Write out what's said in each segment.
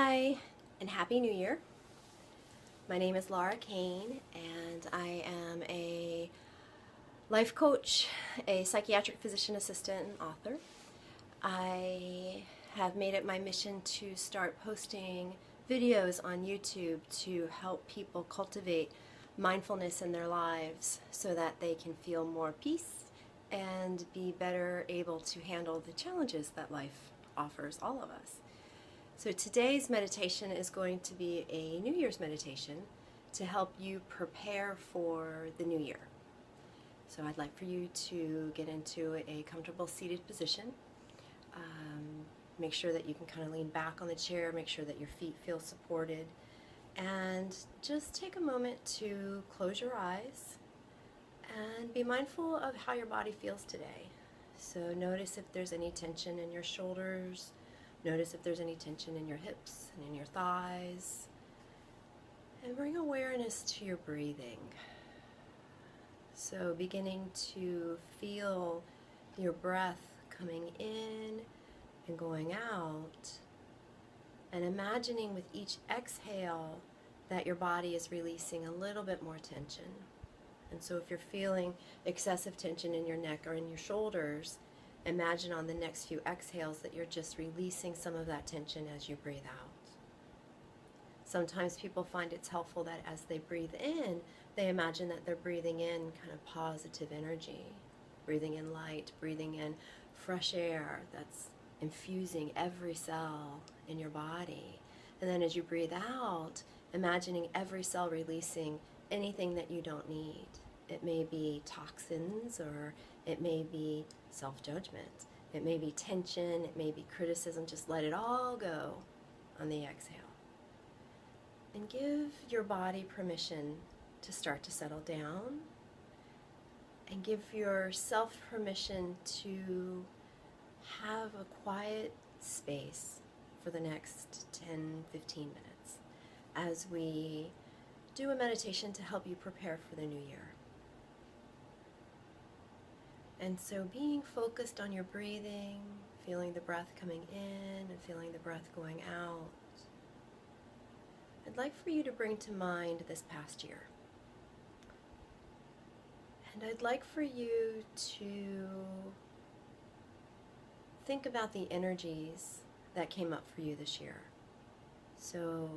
Hi, and Happy New Year. My name is Lara Kain, and I am a life coach, a psychiatric physician assistant, and author. I have made it my mission to start posting videos on YouTube to help people cultivate mindfulness in their lives so that they can feel more peace and be better able to handle the challenges that life offers all of us. So today's meditation is going to be a New Year's meditation to help you prepare for the new year. So I'd like for you to get into a comfortable seated position. Make sure that you can kind of lean back on the chair, make sure that your feet feel supported, and just take a moment to close your eyes and be mindful of how your body feels today. So notice if there's any tension in your shoulders. Notice if there's any tension in your hips and in your thighs. And bring awareness to your breathing. So beginning to feel your breath coming in and going out. And imagining with each exhale that your body is releasing a little bit more tension. And so if you're feeling excessive tension in your neck or in your shoulders, imagine on the next few exhales that you're just releasing some of that tension as you breathe out. Sometimes people find it's helpful that as they breathe in, they imagine that they're breathing in kind of positive energy, breathing in light, breathing in fresh air that's infusing every cell in your body. And then as you breathe out, imagining every cell releasing anything that you don't need. It may be toxins, or it may be self-judgment. It may be tension, it may be criticism. Just let it all go on the exhale. And give your body permission to start to settle down. And give yourself permission to have a quiet space for the next 10-15 minutes as we do a meditation to help you prepare for the new year. And so being focused on your breathing, feeling the breath coming in and feeling the breath going out, I'd like for you to bring to mind this past year. And I'd like for you to think about the energies that came up for you this year. So,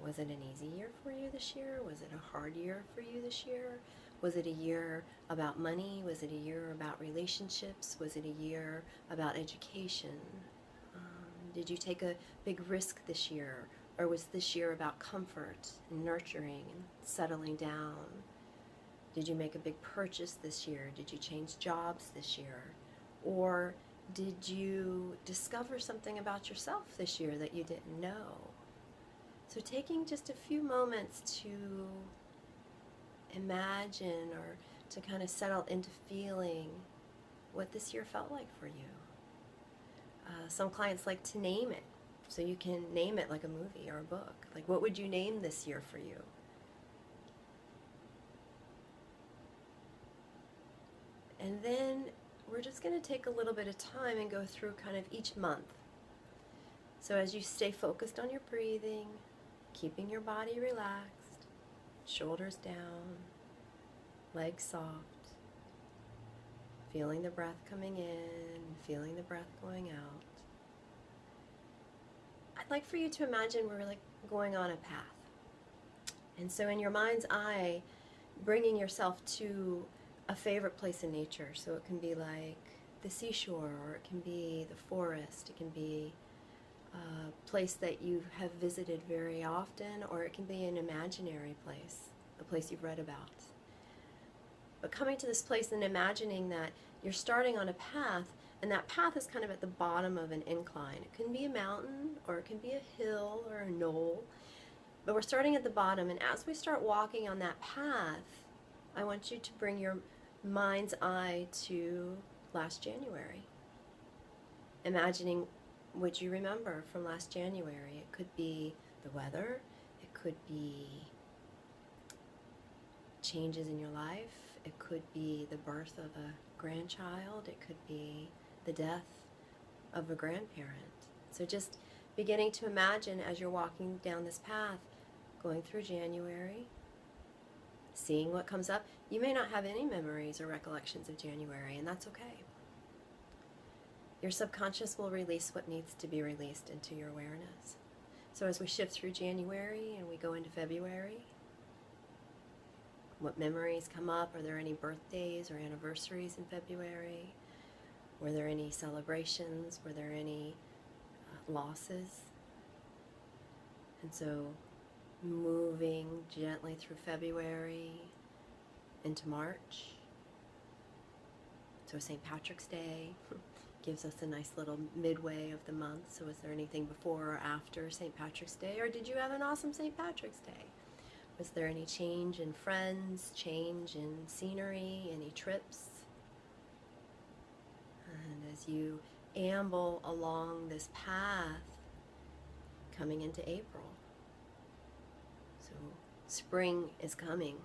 was it an easy year for you this year? Was it a hard year for you this year? Was it a year about money? Was it a year about relationships? Was it a year about education? Did you take a big risk this year? Or was this year about comfort and nurturing and settling down? Did you make a big purchase this year? Did you change jobs this year? Or did you discover something about yourself this year that you didn't know? So taking just a few moments to imagine or to kind of settle into feeling what this year felt like for you. Some clients like to name it, so you can name it like a movie or a book. Like, what would you name this year for you? And then we're just going to take a little bit of time and go through kind of each month. So as you stay focused on your breathing, keeping your body relaxed, shoulders down, legs soft, feeling the breath coming in, feeling the breath going out. I'd like for you to imagine we're like going on a path. And so in your mind's eye, bringing yourself to a favorite place in nature. So it can be like the seashore, or it can be the forest, it can be a place that you have visited very often, or it can be an imaginary place, a place you've read about. But coming to this place and imagining that you're starting on a path, and that path is kind of at the bottom of an incline. It can be a mountain, or it can be a hill or a knoll, but we're starting at the bottom, and as we start walking on that path, I want you to bring your mind's eye to last January. Imagining what you remember from last January. It could be the weather, it could be changes in your life, it could be the birth of a grandchild, it could be the death of a grandparent. So just beginning to imagine as you're walking down this path, going through January, seeing what comes up. You may not have any memories or recollections of January, and that's okay. Your subconscious will release what needs to be released into your awareness. So as we shift through January and we go into February, what memories come up? Are there any birthdays or anniversaries in February? Were there any celebrations? Were there any losses? And so moving gently through February into March. So St. Patrick's Day gives us a nice little midway of the month. So is there anything before or after St. Patrick's Day? Or did you have an awesome St. Patrick's Day? Was there any change in friends, change in scenery, any trips? And as you amble along this path, coming into April, so spring is coming.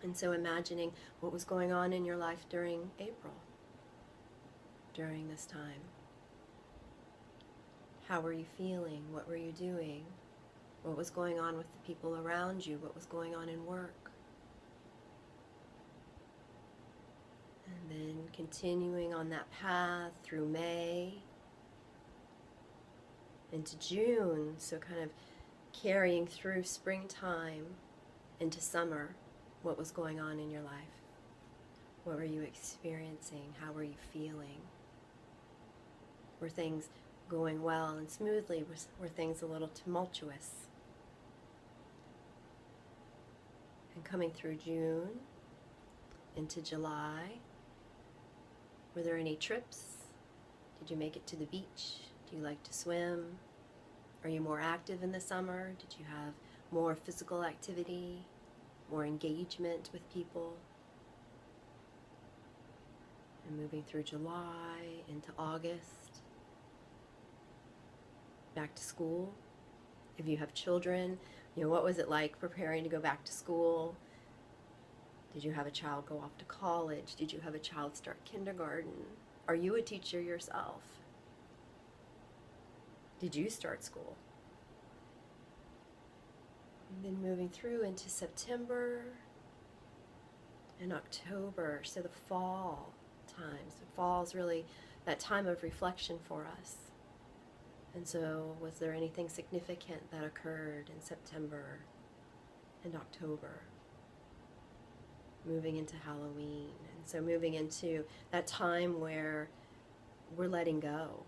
And so imagining what was going on in your life during April, during this time. How were you feeling? What were you doing? What was going on with the people around you? What was going on in work? And then continuing on that path through May into June, so kind of carrying through springtime into summer. What was going on in your life? What were you experiencing? How were you feeling? Were things going well and smoothly? Were things a little tumultuous? And coming through June into July, were there any trips? Did you make it to the beach? Do you like to swim? Are you more active in the summer? Did you have more physical activity, more engagement with people? And moving through July into August, back to school. If you have children, what was it like preparing to go back to school? Did you have a child go off to college? Did you have a child start kindergarten? Are you a teacher yourself? Did you start school? And then moving through into September and October, so the fall times. The fall is really that time of reflection for us. And so was there anything significant that occurred in September and October? Moving into Halloween. And so moving into that time where we're letting go.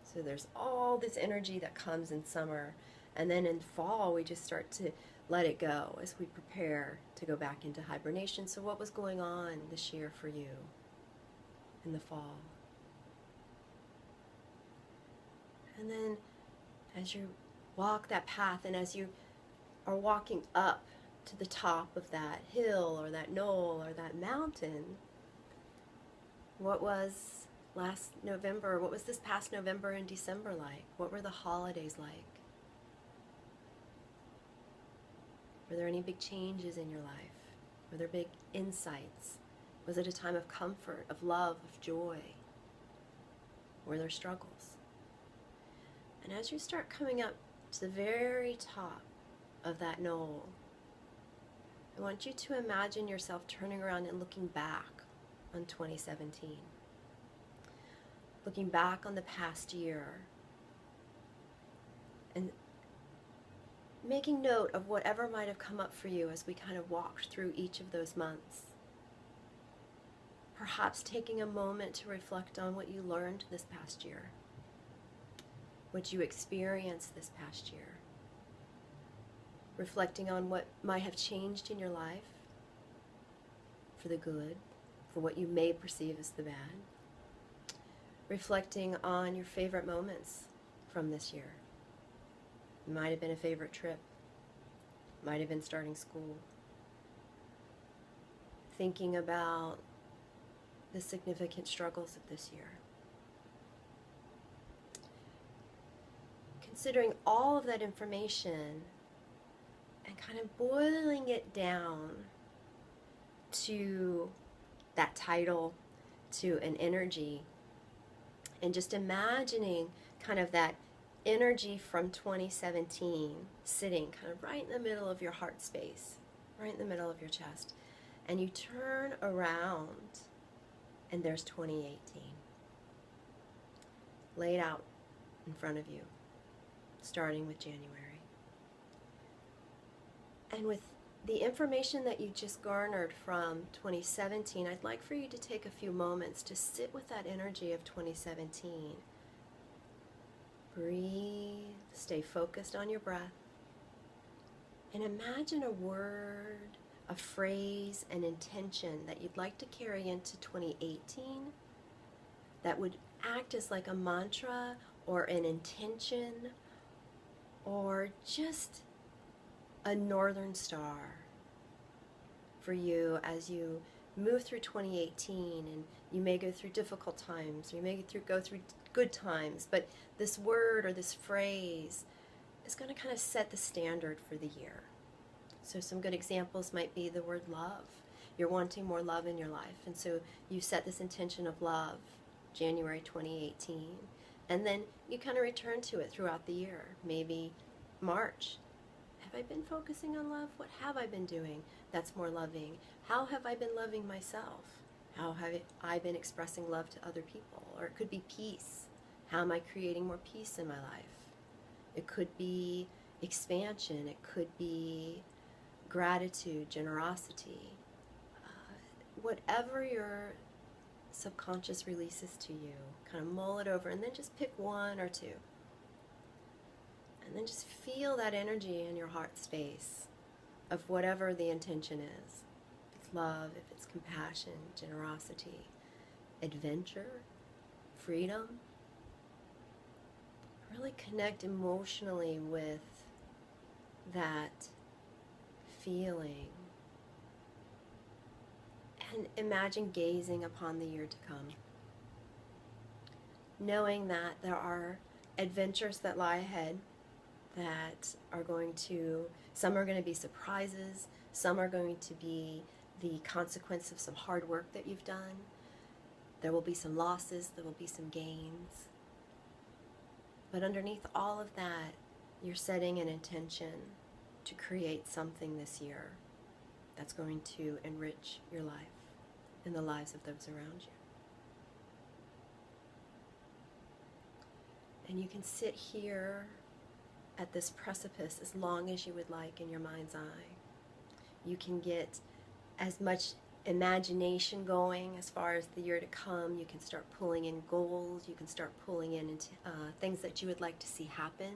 So there's all this energy that comes in summer. And then in fall, we just start to let it go as we prepare to go back into hibernation. So what was going on this year for you in the fall? And then as you walk that path and as you are walking up to the top of that hill or that knoll or that mountain, what was last November, what was this past November and December like? What were the holidays like? Were there any big changes in your life? Were there big insights? Was it a time of comfort, of love, of joy? Were there struggles? And as you start coming up to the very top of that knoll, I want you to imagine yourself turning around and looking back on 2017. Looking back on the past year and making note of whatever might have come up for you as we kind of walked through each of those months. Perhaps taking a moment to reflect on what you learned this past year, what you experienced this past year. Reflecting on what might have changed in your life for the good, for what you may perceive as the bad. Reflecting on your favorite moments from this year. It might have been a favorite trip. Might have been starting school. Thinking about the significant struggles of this year. Considering all of that information and kind of boiling it down to that title, to an energy, and just imagining kind of that energy from 2017 sitting kind of right in the middle of your heart space, right in the middle of your chest. And you turn around and there's 2018 laid out in front of you, starting with January. And with the information that you just garnered from 2017, I'd like for you to take a few moments to sit with that energy of 2017. Breathe, stay focused on your breath, and imagine a word, a phrase, an intention that you'd like to carry into 2018 that would act as like a mantra or an intention or just a northern star for you as you move through 2018. And you may go through difficult times, or you may go through good times, but this word or this phrase is going to kind of set the standard for the year. So some good examples might be the word love. You're wanting more love in your life, and so you set this intention of love January 2018, and then you kind of return to it throughout the year. Maybe March. Have I been focusing on love? What have I been doing that's more loving? How have I been loving myself? How have I been expressing love to other people? Or it could be peace. How am I creating more peace in my life? It could be expansion. It could be gratitude, generosity. Whatever your subconscious releases to you, kind of mull it over and then just pick one or two. And then just feel that energy in your heart space of whatever the intention is. If it's love, if it's compassion, generosity, adventure, freedom. Really connect emotionally with that feeling. And imagine gazing upon the year to come. Knowing that there are adventures that lie ahead that are some are going to be surprises, some are going to be the consequence of some hard work that you've done. There will be some losses, there will be some gains. But underneath all of that, you're setting an intention to create something this year that's going to enrich your life and the lives of those around you. And you can sit here at this precipice as long as you would like in your mind's eye. You can get as much imagination going as far as the year to come. You can start pulling in goals. You can start pulling in things that you would like to see happen.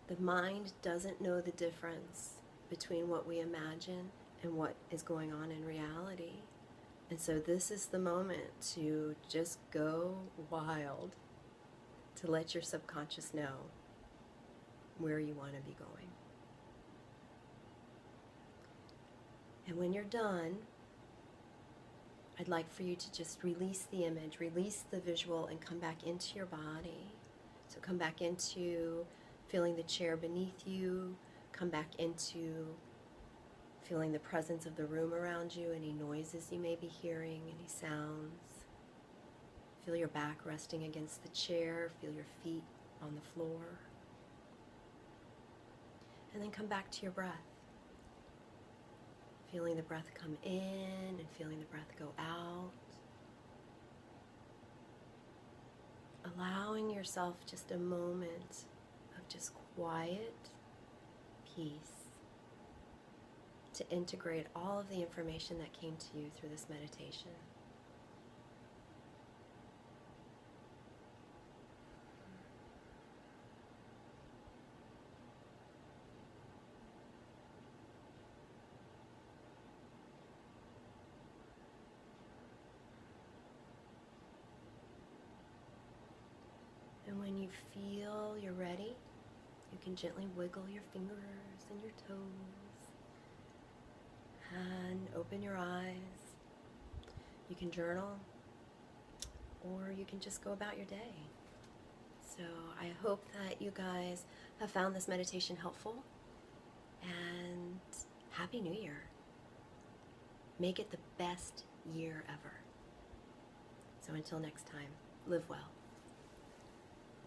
The mind doesn't know the difference between what we imagine and what is going on in reality. And so this is the moment to just go wild, to let your subconscious know where you want to be going. And when you're done, I'd like for you to just release the image, release the visual, and come back into your body. So come back into feeling the chair beneath you, come back into feeling the presence of the room around you, any noises you may be hearing, any sounds. Feel your back resting against the chair, feel your feet on the floor. And then come back to your breath. Feeling the breath come in and feeling the breath go out. Allowing yourself just a moment of just quiet peace to integrate all of the information that came to you through this meditation. And when you feel you're ready, you can gently wiggle your fingers and your toes and open your eyes. You can journal, or you can just go about your day. So I hope that you guys have found this meditation helpful, and Happy New Year. Make it the best year ever. So until next time, live well.